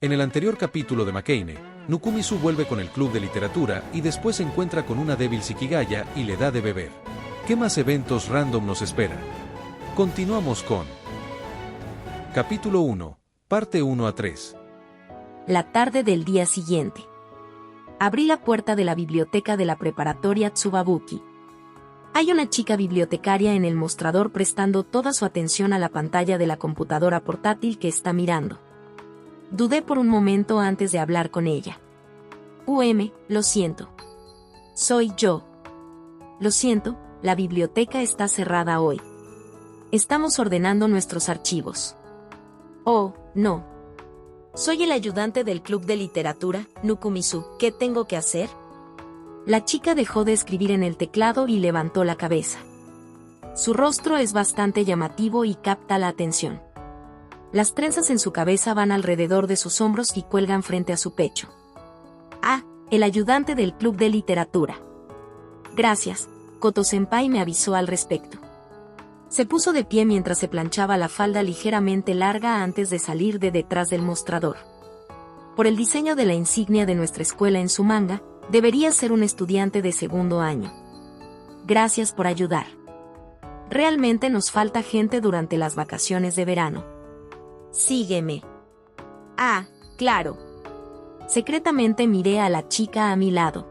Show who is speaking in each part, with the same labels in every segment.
Speaker 1: En el anterior capítulo de Makane, Nukumizu vuelve con el club de literatura y después se encuentra con una débil Shikigaya y le da de beber. ¿Qué más eventos random nos espera? Continuamos con Capítulo 1, parte 1 a 3.
Speaker 2: La tarde del día siguiente. Abrí la puerta de la biblioteca de la preparatoria Tsubabuki. Hay una chica bibliotecaria en el mostrador prestando toda su atención a la pantalla de la computadora portátil que está mirando. Dudé por un momento antes de hablar con ella. Lo siento. Soy yo. Lo siento, la biblioteca está cerrada hoy. Estamos ordenando nuestros archivos. Oh, no. Soy el ayudante del club de literatura, Nukumizu. ¿Qué tengo que hacer? La chica dejó de escribir en el teclado y levantó la cabeza. Su rostro es bastante llamativo y capta la atención. Las trenzas en su cabeza van alrededor de sus hombros y cuelgan frente a su pecho. Ah, el ayudante del club de literatura. Gracias, Koto-senpai me avisó al respecto. Se puso de pie mientras se planchaba la falda ligeramente larga antes de salir de detrás del mostrador. Por el diseño de la insignia de nuestra escuela en su manga, debería ser un estudiante de segundo año. Gracias por ayudar. Realmente nos falta gente durante las vacaciones de verano. Sígueme. Ah, claro. Secretamente miré a la chica a mi lado.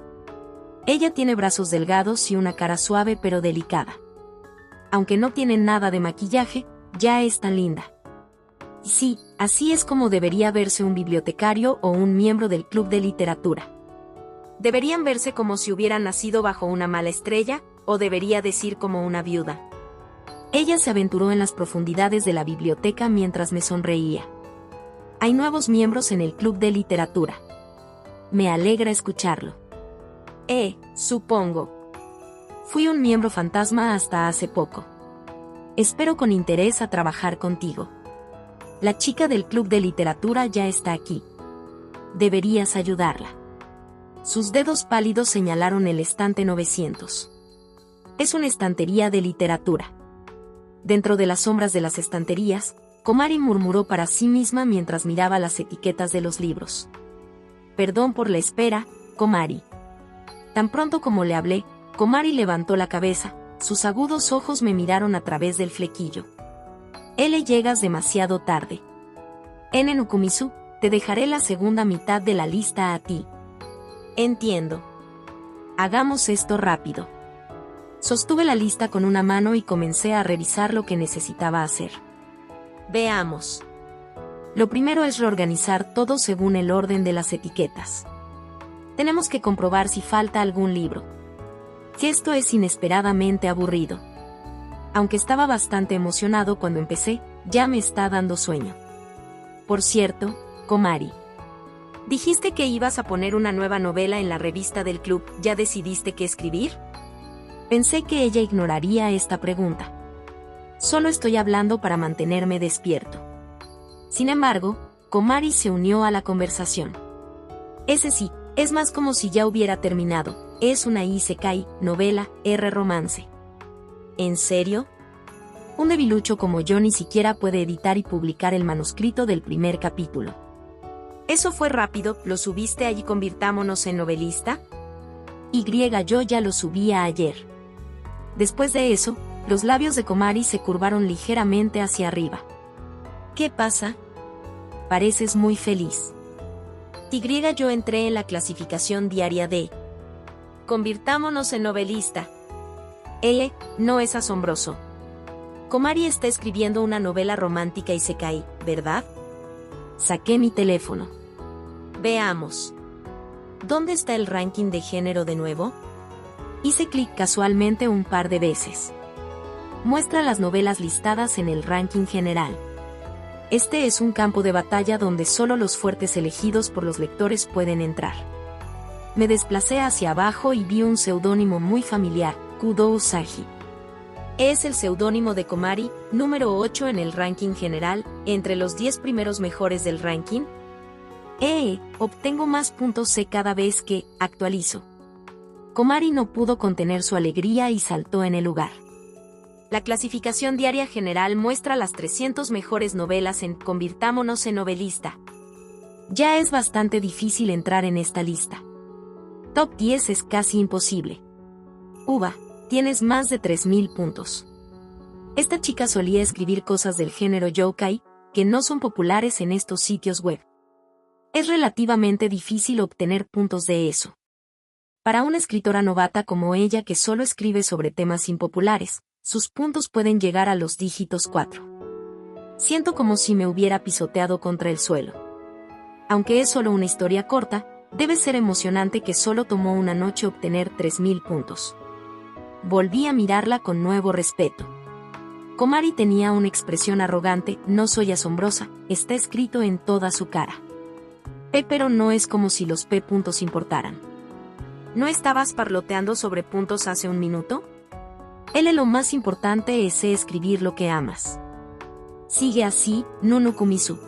Speaker 2: Ella tiene brazos delgados y una cara suave pero delicada. Aunque no tiene nada de maquillaje, ya es tan linda. Sí, así es como debería verse un bibliotecario o un miembro del club de literatura. ¿Deberían verse como si hubieran nacido bajo una mala estrella, o debería decir como una viuda? Ella se aventuró en las profundidades de la biblioteca mientras me sonreía. Hay nuevos miembros en el club de literatura. Me alegra escucharlo. Supongo. Fui un miembro fantasma hasta hace poco. Espero con interés a trabajar contigo. La chica del club de literatura ya está aquí. Deberías ayudarla. Sus dedos pálidos señalaron el estante 900. Es una estantería de literatura. Dentro de las sombras de las estanterías, Komari murmuró para sí misma mientras miraba las etiquetas de los libros. Perdón por la espera, Komari. Tan pronto como le hablé, Komari levantó la cabeza, sus agudos ojos me miraron a través del flequillo. Llegas demasiado tarde. Nukumizu, te dejaré la segunda mitad de la lista a ti. Entiendo. Hagamos esto rápido. Sostuve la lista con una mano y comencé a revisar lo que necesitaba hacer. Veamos. Lo primero es reorganizar todo según el orden de las etiquetas. Tenemos que comprobar si falta algún libro. Que esto es inesperadamente aburrido. Aunque estaba bastante emocionado cuando empecé, ya me está dando sueño. Por cierto, Komari. Dijiste que ibas a poner una nueva novela en la revista del club, ¿ya decidiste qué escribir? Pensé que ella ignoraría esta pregunta. Solo estoy hablando para mantenerme despierto. Sin embargo, Komari se unió a la conversación. Ese sí, es más como si ya hubiera terminado, es una isekai, novela, romance. ¿En serio? Un debilucho como yo ni siquiera puede editar y publicar el manuscrito del primer capítulo. Eso fue rápido, ¿lo subiste allí? Convirtámonos en novelista? Yo ya lo subía ayer. Después de eso, los labios de Komari se curvaron ligeramente hacia arriba. ¿Qué pasa? Pareces muy feliz. Yo entré en la clasificación diaria de Convirtámonos en novelista. No es asombroso. Komari está escribiendo una novela romántica isekai, ¿verdad? Saqué mi teléfono. Veamos. ¿Dónde está el ranking de género de nuevo? Hice clic casualmente un par de veces. Muestra las novelas listadas en el ranking general. Este es un campo de batalla donde solo los fuertes elegidos por los lectores pueden entrar. Me desplacé hacia abajo y vi un seudónimo muy familiar, Kudo Usagi. Es el seudónimo de Komari, número 8 en el ranking general, entre los 10 primeros mejores del ranking. Obtengo más puntos cada vez que actualizo. Komari no pudo contener su alegría y saltó en el lugar. La clasificación diaria general muestra las 300 mejores novelas en Convirtámonos en novelista. Ya es bastante difícil entrar en esta lista. Top 10 es casi imposible. Uva, tienes más de 3000 puntos. Esta chica solía escribir cosas del género yokai, que no son populares en estos sitios web. Es relativamente difícil obtener puntos de eso. Para una escritora novata como ella que solo escribe sobre temas impopulares, sus puntos pueden llegar a los dígitos 4. Siento como si me hubiera pisoteado contra el suelo. Aunque es solo una historia corta, debe ser emocionante que solo tomó una noche obtener 3000 puntos. Volví a mirarla con nuevo respeto. Komari tenía una expresión arrogante, no soy asombrosa, está escrito en toda su cara. Pero no es como si los P puntos importaran. ¿No estabas parloteando sobre puntos hace un minuto? Lo más importante es escribir lo que amas. Sigue así, Nunu Kumisu.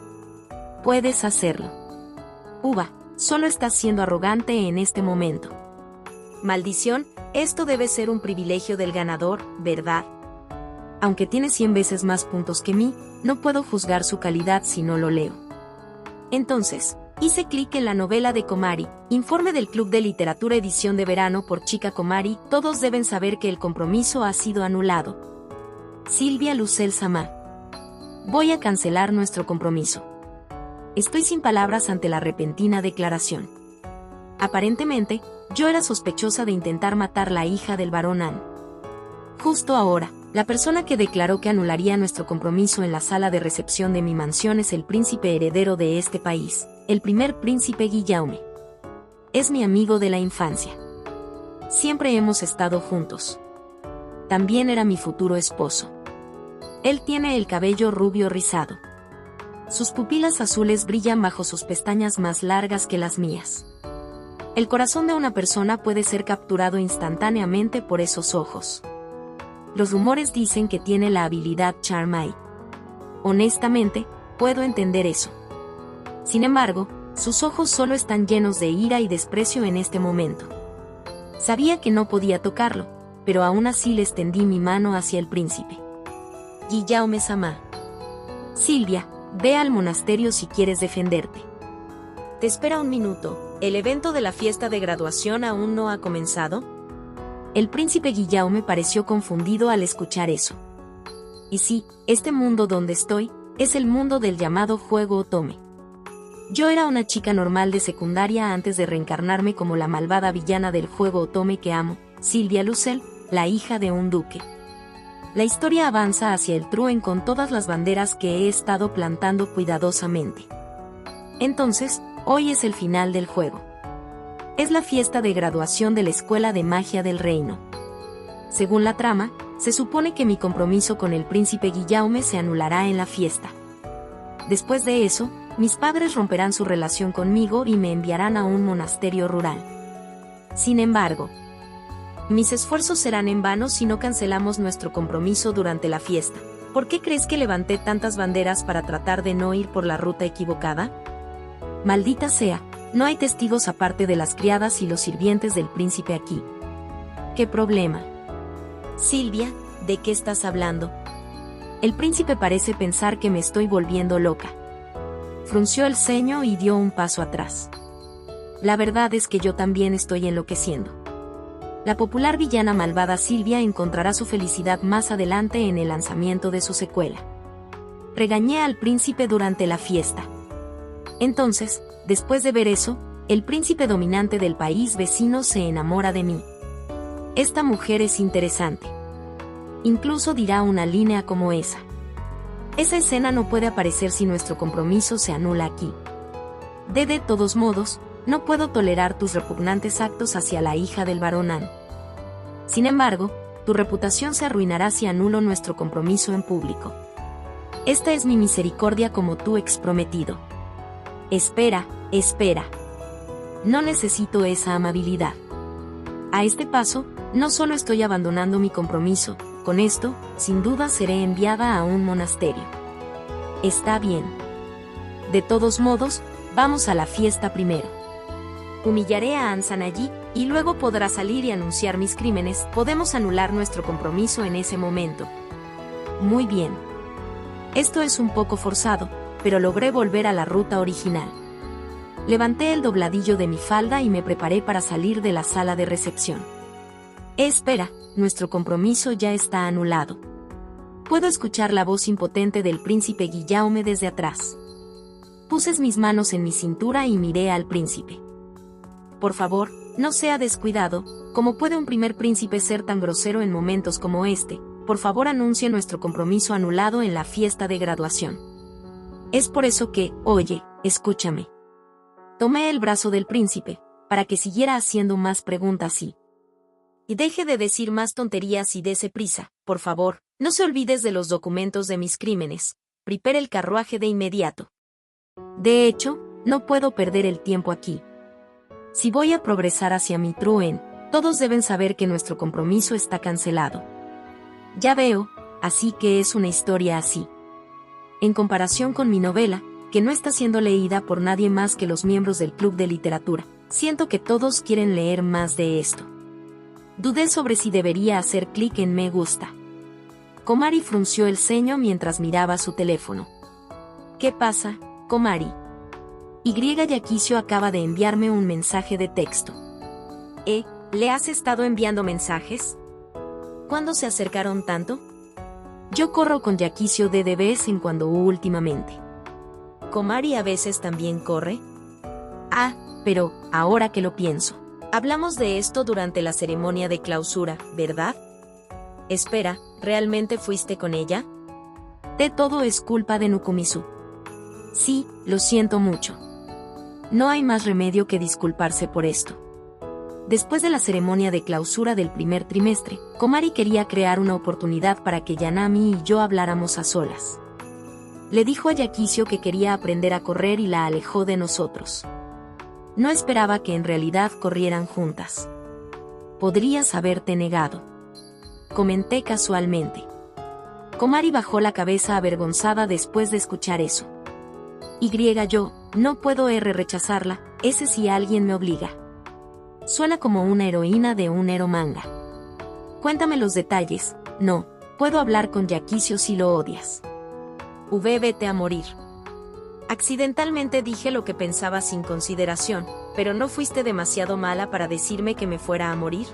Speaker 2: Puedes hacerlo. Uva, solo estás siendo arrogante en este momento. Maldición, esto debe ser un privilegio del ganador, ¿verdad? Aunque tiene 100 veces más puntos que mí, no puedo juzgar su calidad si no lo leo. Entonces, hice clic en la novela de Komari, informe del Club de Literatura edición de verano por Chica Komari, todos deben saber que el compromiso ha sido anulado. Silvia Lucel-Sama. Voy a cancelar nuestro compromiso. Estoy sin palabras ante la repentina declaración. Aparentemente, yo era sospechosa de intentar matar la hija del barón An. Justo ahora, la persona que declaró que anularía nuestro compromiso en la sala de recepción de mi mansión es el príncipe heredero de este país, el primer príncipe Guillaume. Es mi amigo de la infancia. Siempre hemos estado juntos. También era mi futuro esposo. Él tiene el cabello rubio rizado. Sus pupilas azules brillan bajo sus pestañas más largas que las mías. El corazón de una persona puede ser capturado instantáneamente por esos ojos. Los rumores dicen que tiene la habilidad Charmai. Honestamente, puedo entender eso. Sin embargo, sus ojos solo están llenos de ira y desprecio en este momento. Sabía que no podía tocarlo, pero aún así le extendí mi mano hacia el príncipe. Guillaume-sama. Silvia, ve al monasterio si quieres defenderte. Te espera un minuto, ¿el evento de la fiesta de graduación aún no ha comenzado? El príncipe Guillaume pareció confundido al escuchar eso. Y sí, este mundo donde estoy, es el mundo del llamado juego Otome. Yo era una chica normal de secundaria antes de reencarnarme como la malvada villana del juego Otome que amo, Silvia Lucel, la hija de un duque. La historia avanza hacia el Truen con todas las banderas que he estado plantando cuidadosamente. Entonces, hoy es el final del juego. Es la fiesta de graduación de la Escuela de Magia del Reino. Según la trama, se supone que mi compromiso con el príncipe Guillaume se anulará en la fiesta. Después de eso, mis padres romperán su relación conmigo y me enviarán a un monasterio rural. Sin embargo, mis esfuerzos serán en vano si no cancelamos nuestro compromiso durante la fiesta. ¿Por qué crees que levanté tantas banderas para tratar de no ir por la ruta equivocada? Maldita sea. No hay testigos aparte de las criadas y los sirvientes del príncipe aquí. ¿Qué problema? Silvia, ¿de qué estás hablando? El príncipe parece pensar que me estoy volviendo loca. Frunció el ceño y dio un paso atrás. La verdad es que yo también estoy enloqueciendo. La popular villana malvada Silvia encontrará su felicidad más adelante en el lanzamiento de su secuela. Regañé al príncipe durante la fiesta. Entonces, después de ver eso, el príncipe dominante del país vecino se enamora de mí. Esta mujer es interesante. Incluso dirá una línea como esa. Esa escena no puede aparecer si nuestro compromiso se anula aquí. De todos modos, no puedo tolerar tus repugnantes actos hacia la hija del barón An. Sin embargo, tu reputación se arruinará si anulo nuestro compromiso en público. Esta es mi misericordia como tu exprometido. Espera, espera. No necesito esa amabilidad. A este paso, no solo estoy abandonando mi compromiso, con esto, sin duda seré enviada a un monasterio. Está bien. De todos modos, vamos a la fiesta primero. Humillaré a Ansan allí, y luego podrá salir y anunciar mis crímenes. Podemos anular nuestro compromiso en ese momento. Muy bien. Esto es un poco forzado, pero logré volver a la ruta original. Levanté el dobladillo de mi falda y me preparé para salir de la sala de recepción. Espera, nuestro compromiso ya está anulado. Puedo escuchar la voz impotente del príncipe Guillaume desde atrás. Puse mis manos en mi cintura y miré al príncipe. Por favor, no sea descuidado. ¿Cómo puede un primer príncipe ser tan grosero en momentos como este? Por favor, anuncie nuestro compromiso anulado en la fiesta de graduación. Es por eso que, oye, escúchame. Tomé el brazo del príncipe, para que siguiera haciendo más preguntas y deje de decir más tonterías y dese prisa, por favor, no se olvides de los documentos de mis crímenes. Prepare el carruaje de inmediato. De hecho, no puedo perder el tiempo aquí. Si voy a progresar hacia mi truen, todos deben saber que nuestro compromiso está cancelado. Ya veo, así que es una historia así. En comparación con mi novela, que no está siendo leída por nadie más que los miembros del club de literatura, siento que todos quieren leer más de esto. Dudé sobre si debería hacer clic en me gusta. Komari frunció el ceño mientras miraba su teléfono. ¿Qué pasa, Komari? Yaquicio acaba de enviarme un mensaje de texto. ¿Le has estado enviando mensajes? ¿Cuándo se acercaron tanto? Yo corro con Yaquicio de vez en cuando últimamente. ¿Komari a veces también corre? Pero, ahora que lo pienso. Hablamos de esto durante la ceremonia de clausura, ¿verdad? Espera, ¿realmente fuiste con ella? Todo es culpa de Nukumizu. Sí, lo siento mucho. No hay más remedio que disculparse por esto. Después de la ceremonia de clausura del primer trimestre, Komari quería crear una oportunidad para que Yanami y yo habláramos a solas. Le dijo a Yaquicio que quería aprender a correr y la alejó de nosotros. No esperaba que en realidad corrieran juntas. Podrías haberte negado. Comenté casualmente. Komari bajó la cabeza avergonzada después de escuchar eso. Yo, no puedo rechazarla, ese si alguien me obliga. Suena como una heroína de un manga. Cuéntame los detalles. No, puedo hablar con Yaquicio si lo odias. Vete a morir. Accidentalmente dije lo que pensaba sin consideración, pero ¿no fuiste demasiado mala para decirme que me fuera a morir?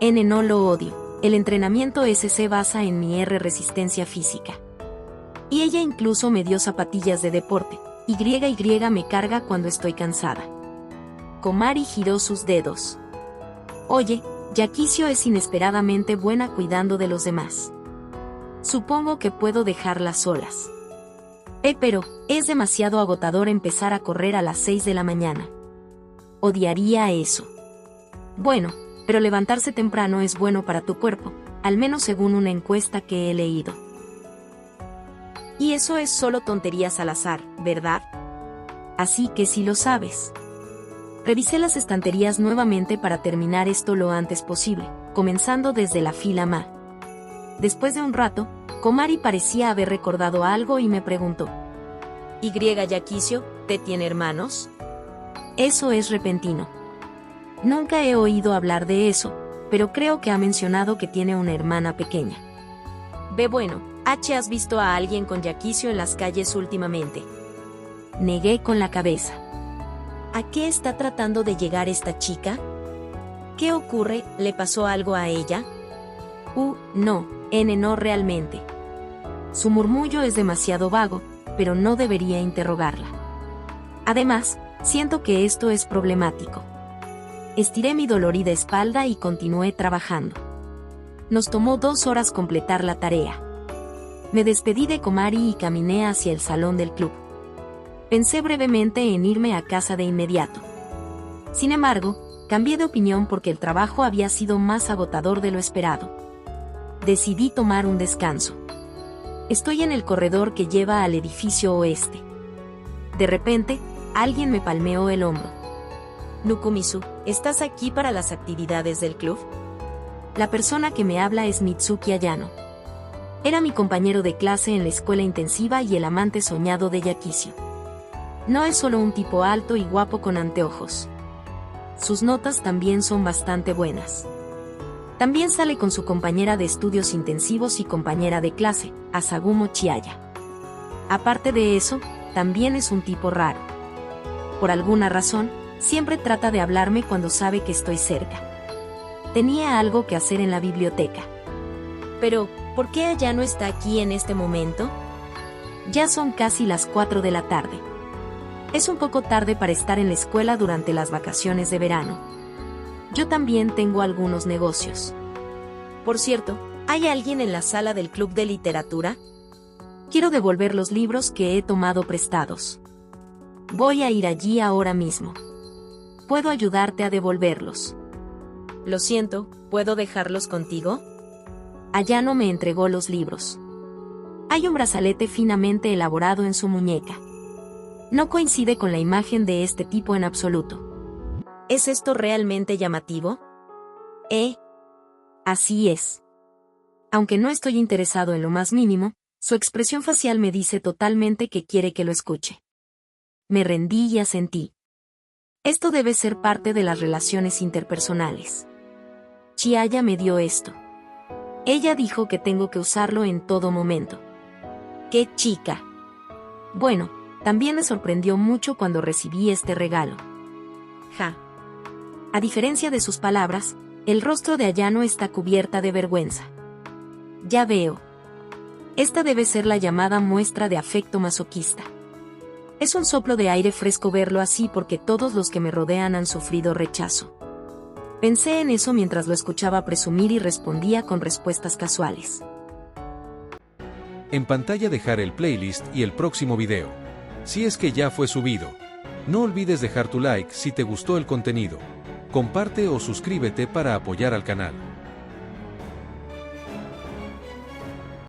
Speaker 2: No lo odio. El entrenamiento se basa en mi resistencia física. Y ella incluso me dio zapatillas de deporte. Y me carga cuando estoy cansada. Komari giró sus dedos. Oye, Yaquicio es inesperadamente buena cuidando de los demás. Supongo que puedo dejarlas solas. Pero, es demasiado agotador empezar a correr a las 6 de la mañana. Odiaría eso. Bueno, pero levantarse temprano es bueno para tu cuerpo, al menos según una encuesta que he leído. Y eso es solo tonterías al azar, ¿verdad? Así que sí lo sabes. Revisé las estanterías nuevamente para terminar esto lo antes posible, comenzando desde la fila Ma. Después de un rato, Komari parecía haber recordado algo y me preguntó. Yaquicio, ¿te tiene hermanos? Eso es repentino. Nunca he oído hablar de eso, pero creo que ha mencionado que tiene una hermana pequeña. Bueno, ¿has visto a alguien con Yaquicio en las calles últimamente? Negué con la cabeza. ¿A qué está tratando de llegar esta chica? ¿Qué ocurre? ¿Le pasó algo a ella? No, no realmente. Su murmullo es demasiado vago, pero no debería interrogarla. Además, siento que esto es problemático. Estiré mi dolorida espalda y continué trabajando. Nos tomó 2 horas completar la tarea. Me despedí de Komari y caminé hacia el salón del club. Pensé brevemente en irme a casa de inmediato. Sin embargo, cambié de opinión porque el trabajo había sido más agotador de lo esperado. Decidí tomar un descanso. Estoy en el corredor que lleva al edificio oeste. De repente, alguien me palmeó el hombro. Nukumizu, ¿estás aquí para las actividades del club? La persona que me habla es Mitsuki Ayano. Era mi compañero de clase en la escuela intensiva y el amante soñado de Yaquicio. No es solo un tipo alto y guapo con anteojos. Sus notas también son bastante buenas. También sale con su compañera de estudios intensivos y compañera de clase, Asagumo Chiaya. Aparte de eso, también es un tipo raro. por alguna razón, siempre trata de hablarme cuando sabe que estoy cerca. Tenía algo que hacer en la biblioteca. Pero, ¿por qué Ayano está aquí en este momento? Ya son casi las 4 de la tarde. Es un poco tarde para estar en la escuela durante las vacaciones de verano. Yo también tengo algunos negocios. Por cierto, ¿hay alguien en la sala del club de literatura? Quiero devolver los libros que he tomado prestados. Voy a ir allí ahora mismo. Puedo ayudarte a devolverlos. Lo siento, ¿puedo dejarlos contigo? Ayano me entregó los libros. Hay un brazalete finamente elaborado en su muñeca. No coincide con la imagen de este tipo en absoluto. ¿Es esto realmente llamativo? Así es. Aunque no estoy interesado en lo más mínimo, su expresión facial me dice totalmente que quiere que lo escuche. Me rendí y asentí. Esto debe ser parte de las relaciones interpersonales. Chiaya me dio esto. Ella dijo que tengo que usarlo en todo momento. ¡Qué chica! Bueno, también me sorprendió mucho cuando recibí este regalo. Ja. A diferencia de sus palabras, el rostro de Ayano está cubierta de vergüenza. Ya veo. Esta debe ser la llamada muestra de afecto masoquista. Es un soplo de aire fresco verlo así porque todos los que me rodean han sufrido rechazo. Pensé en eso mientras lo escuchaba presumir y respondía con respuestas casuales.
Speaker 1: En pantalla dejar el playlist y el próximo video. Si es que ya fue subido. No olvides dejar tu like si te gustó el contenido. Comparte o suscríbete para apoyar al canal.